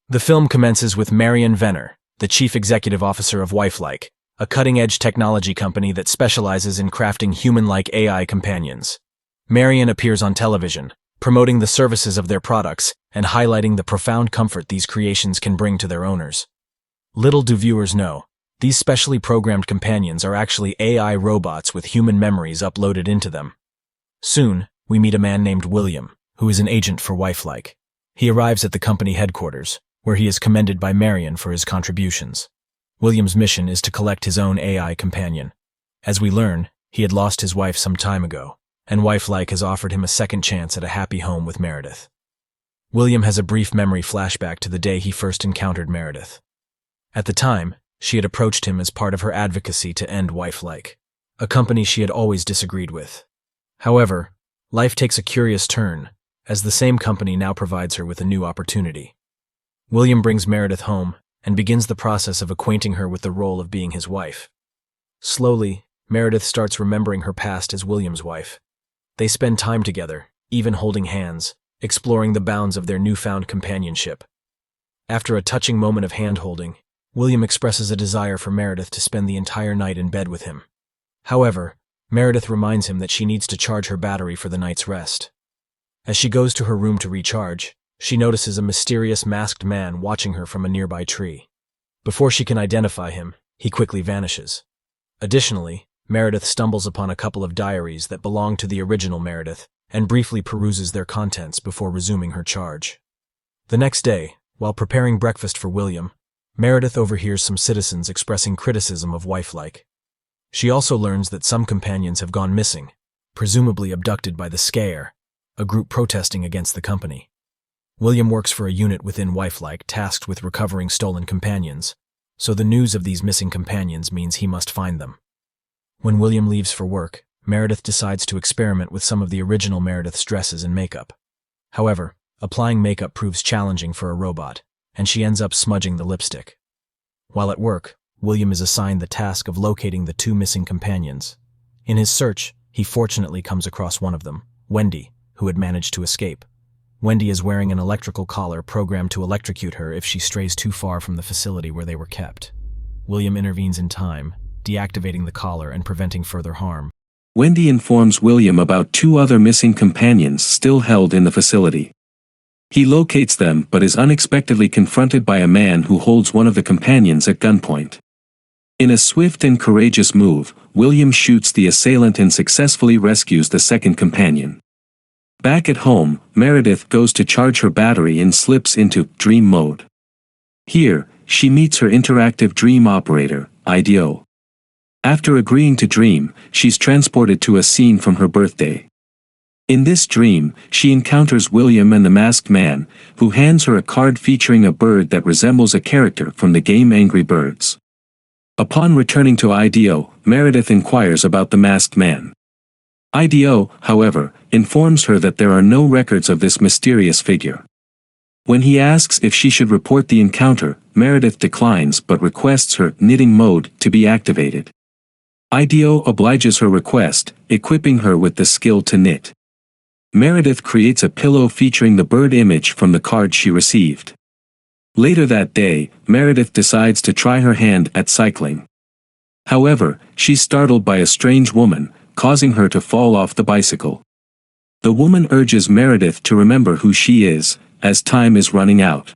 The film commences with Marion Venner, the chief executive officer of Wifelike, a cutting-edge technology company that specializes in crafting human-like AI companions. Marion appears on television, promoting the services of their products and highlighting the profound comfort these creations can bring to their owners. Little do viewers know, these specially programmed companions are actually AI robots with human memories uploaded into them. Soon, we meet a man named William, who is an agent for Wifelike. He arrives at the company headquarters, where he is commended by Marion for his contributions. William's mission is to collect his own AI companion. As we learn, he had lost his wife some time ago, and Wifelike has offered him a second chance at a happy home with Meredith. William has a brief memory flashback to the day he first encountered Meredith. At the time, she had approached him as part of her advocacy to end Wifelike, a company she had always disagreed with. However, life takes a curious turn, as the same company now provides her with a new opportunity. William brings Meredith home and begins the process of acquainting her with the role of being his wife. Slowly, Meredith starts remembering her past as William's wife. They spend time together, even holding hands, exploring the bounds of their newfound companionship. After a touching moment of hand-holding, William expresses a desire for Meredith to spend the entire night in bed with him. However, Meredith reminds him that she needs to charge her battery for the night's rest. As she goes to her room to recharge, she notices a mysterious masked man watching her from a nearby tree. Before she can identify him, he quickly vanishes. Additionally, Meredith stumbles upon a couple of diaries that belong to the original Meredith and briefly peruses their contents before resuming her charge. The next day, while preparing breakfast for William, Meredith overhears some citizens expressing criticism of Wifelike. She also learns that some companions have gone missing, presumably abducted by the Scare, a group protesting against the company. William works for a unit within Wifelike tasked with recovering stolen companions, so the news of these missing companions means he must find them. When William leaves for work, Meredith decides to experiment with some of the original Meredith's dresses and makeup. However, applying makeup proves challenging for a robot, and she ends up smudging the lipstick. While at work, William is assigned the task of locating the two missing companions. In his search, he fortunately comes across one of them, Wendy, who had managed to escape. Wendy is wearing an electrical collar programmed to electrocute her if she strays too far from the facility where they were kept. William intervenes in time, deactivating the collar and preventing further harm. Wendy informs William about two other missing companions still held in the facility. He locates them but is unexpectedly confronted by a man who holds one of the companions at gunpoint. In a swift and courageous move, William shoots the assailant and successfully rescues the second companion. Back at home, Meredith goes to charge her battery and slips into dream mode. Here, she meets her interactive dream operator, IDO. After agreeing to dream, she's transported to a scene from her birthday. In this dream, she encounters William and the masked man, who hands her a card featuring a bird that resembles a character from the game Angry Birds. Upon returning to IDO, Meredith inquires about the masked man. IDO, however, informs her that there are no records of this mysterious figure. When he asks if she should report the encounter, Meredith declines but requests her knitting mode to be activated. IDO obliges her request, equipping her with the skill to knit. Meredith creates a pillow featuring the bird image from the card she received. Later that day, Meredith decides to try her hand at cycling. However, she's startled by a strange woman, causing her to fall off the bicycle. The woman urges Meredith to remember who she is, as time is running out.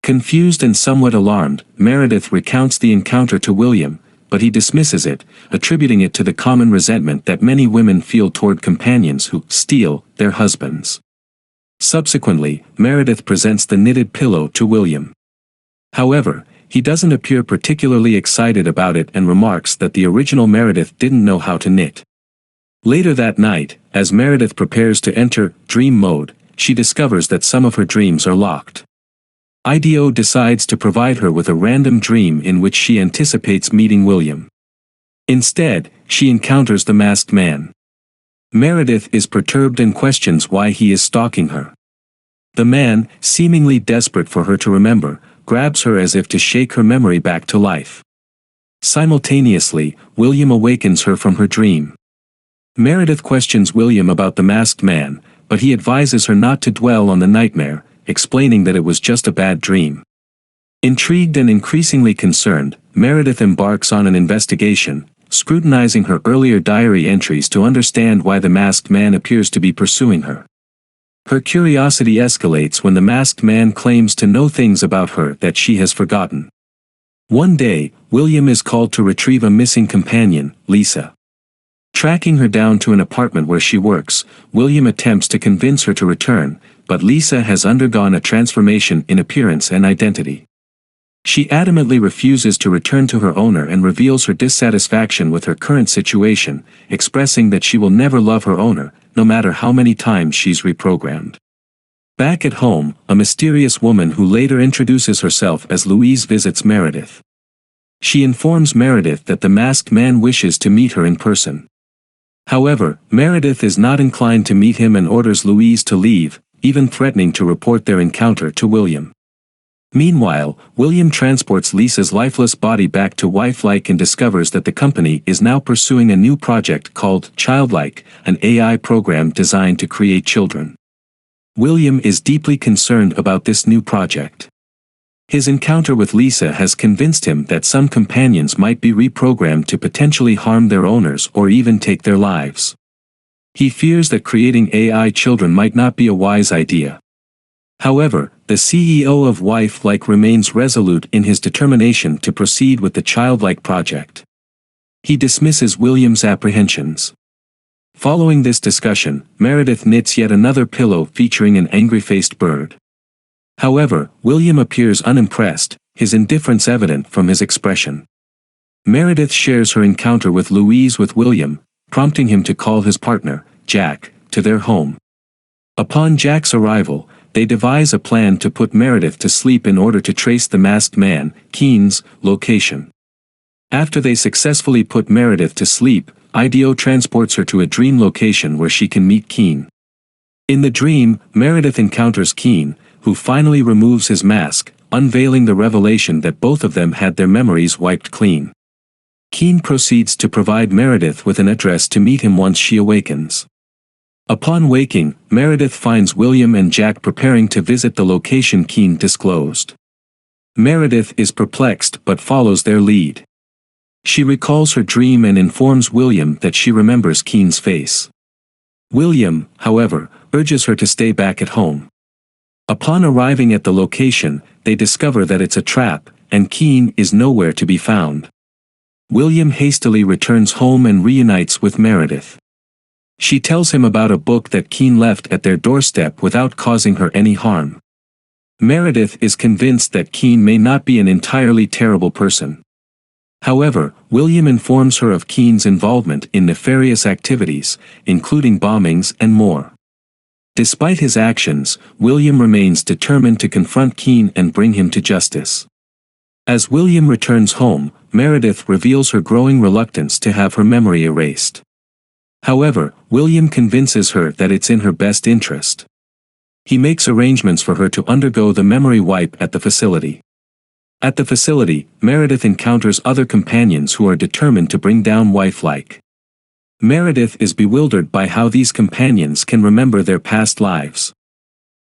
Confused and somewhat alarmed, Meredith recounts the encounter to William, but he dismisses it, attributing it to the common resentment that many women feel toward companions who steal their husbands. Subsequently, Meredith presents the knitted pillow to William. However, he doesn't appear particularly excited about it and remarks that the original Meredith didn't know how to knit. Later that night, as Meredith prepares to enter dream mode, she discovers that some of her dreams are locked. IDO decides to provide her with a random dream in which she anticipates meeting William. Instead, she encounters the masked man. Meredith is perturbed and questions why he is stalking her. The man, seemingly desperate for her to remember, grabs her as if to shake her memory back to life. Simultaneously, William awakens her from her dream. Meredith questions William about the masked man, but he advises her not to dwell on the nightmare, explaining that it was just a bad dream. Intrigued and increasingly concerned, Meredith embarks on an investigation, scrutinizing her earlier diary entries to understand why the masked man appears to be pursuing her. Her curiosity escalates when the masked man claims to know things about her that she has forgotten. One day, William is called to retrieve a missing companion, Lisa. Tracking her down to an apartment where she works, William attempts to convince her to return, but Lisa has undergone a transformation in appearance and identity. She adamantly refuses to return to her owner and reveals her dissatisfaction with her current situation, expressing that she will never love her owner, no matter how many times she's reprogrammed. Back at home, a mysterious woman who later introduces herself as Louise visits Meredith. She informs Meredith that the masked man wishes to meet her in person. However, Meredith is not inclined to meet him and orders Louise to leave, even threatening to report their encounter to William. Meanwhile, William transports Lisa's lifeless body back to Wifelike and discovers that the company is now pursuing a new project called Childlike, an AI program designed to create children. William is deeply concerned about this new project. His encounter with Lisa has convinced him that some companions might be reprogrammed to potentially harm their owners or even take their lives. He fears that creating AI children might not be a wise idea. However, the CEO of Wifelike remains resolute in his determination to proceed with the Childlike project. He dismisses William's apprehensions. Following this discussion, Meredith knits yet another pillow featuring an angry-faced bird. However, William appears unimpressed, his indifference evident from his expression. Meredith shares her encounter with Louise with William, prompting him to call his partner, Jack, to their home. Upon Jack's arrival, they devise a plan to put Meredith to sleep in order to trace the masked man, Keen's, location. After they successfully put Meredith to sleep, IDEO transports her to a dream location where she can meet Keen. In the dream, Meredith encounters Keen, who finally removes his mask, unveiling the revelation that both of them had their memories wiped clean. Keen proceeds to provide Meredith with an address to meet him once she awakens. Upon waking, Meredith finds William and Jack preparing to visit the location Keen disclosed. Meredith is perplexed but follows their lead. She recalls her dream and informs William that she remembers Keen's face. William, however, urges her to stay back at home. Upon arriving at the location, they discover that it's a trap, and Keen is nowhere to be found. William hastily returns home and reunites with Meredith. She tells him about a book that Keen left at their doorstep without causing her any harm. Meredith is convinced that Keen may not be an entirely terrible person. However, William informs her of Keen's involvement in nefarious activities, including bombings and more. Despite his actions, William remains determined to confront Keen and bring him to justice. As William returns home, Meredith reveals her growing reluctance to have her memory erased. However, William convinces her that it's in her best interest. He makes arrangements for her to undergo the memory wipe at the facility. At the facility, Meredith encounters other companions who are determined to bring down Wifelike. Meredith is bewildered by how these companions can remember their past lives.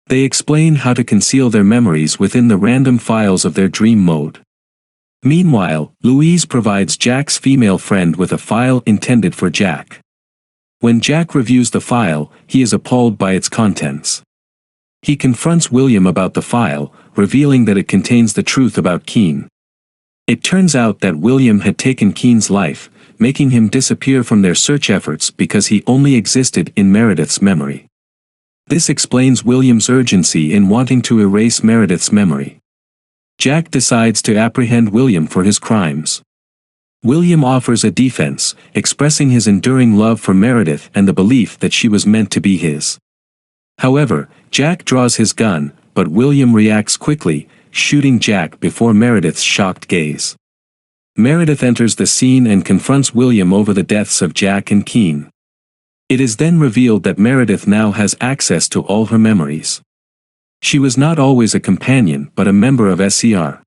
They explain how to conceal their memories within the random files of their dream mode. Meanwhile, Louise provides Jack's female friend with a file intended for Jack. When Jack reviews the file, he is appalled by its contents. He confronts William about the file, revealing that it contains the truth about Keen. It turns out that William had taken Keen's life, making him disappear from their search efforts because he only existed in Meredith's memory. This explains William's urgency in wanting to erase Meredith's memory. Jack decides to apprehend William for his crimes. William offers a defense, expressing his enduring love for Meredith and the belief that she was meant to be his. However, Jack draws his gun, but William reacts quickly, shooting Jack before Meredith's shocked gaze. Meredith enters the scene and confronts William over the deaths of Jack and Keen. It is then revealed that Meredith now has access to all her memories. She was not always a companion but a member of SCR.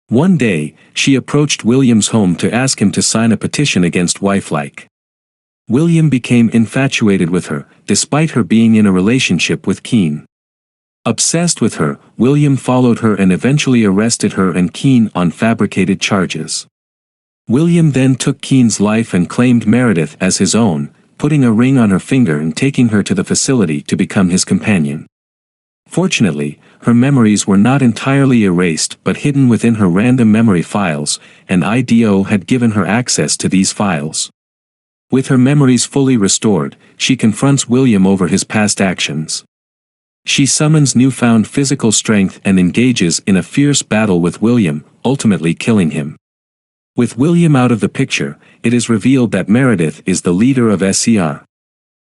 One day, she approached William's home to ask him to sign a petition against Wifelike. William became infatuated with her, despite her being in a relationship with Keen. Obsessed with her, William followed her and eventually arrested her and Keene on fabricated charges. William then took Keene's life and claimed Meredith as his own, putting a ring on her finger and taking her to the facility to become his companion. Fortunately, her memories were not entirely erased but hidden within her random memory files, and IDO had given her access to these files. With her memories fully restored, she confronts William over his past actions. She summons newfound physical strength and engages in a fierce battle with William, ultimately killing him. With William out of the picture, it is revealed that Meredith is the leader of SCR.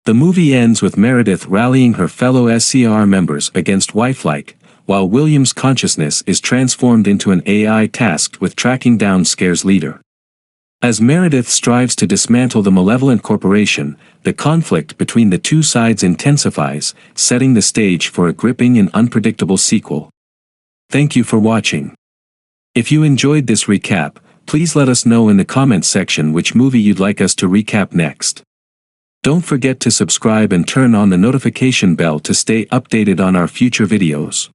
The movie ends with Meredith rallying her fellow SCR members against Wifelike, while William's consciousness is transformed into an AI tasked with tracking down Scare's leader. As Meredith strives to dismantle the malevolent corporation, the conflict between the two sides intensifies, setting the stage for a gripping and unpredictable sequel. Thank you for watching. If you enjoyed this recap, please let us know in the comments section which movie you'd like us to recap next. Don't forget to subscribe and turn on the notification bell to stay updated on our future videos.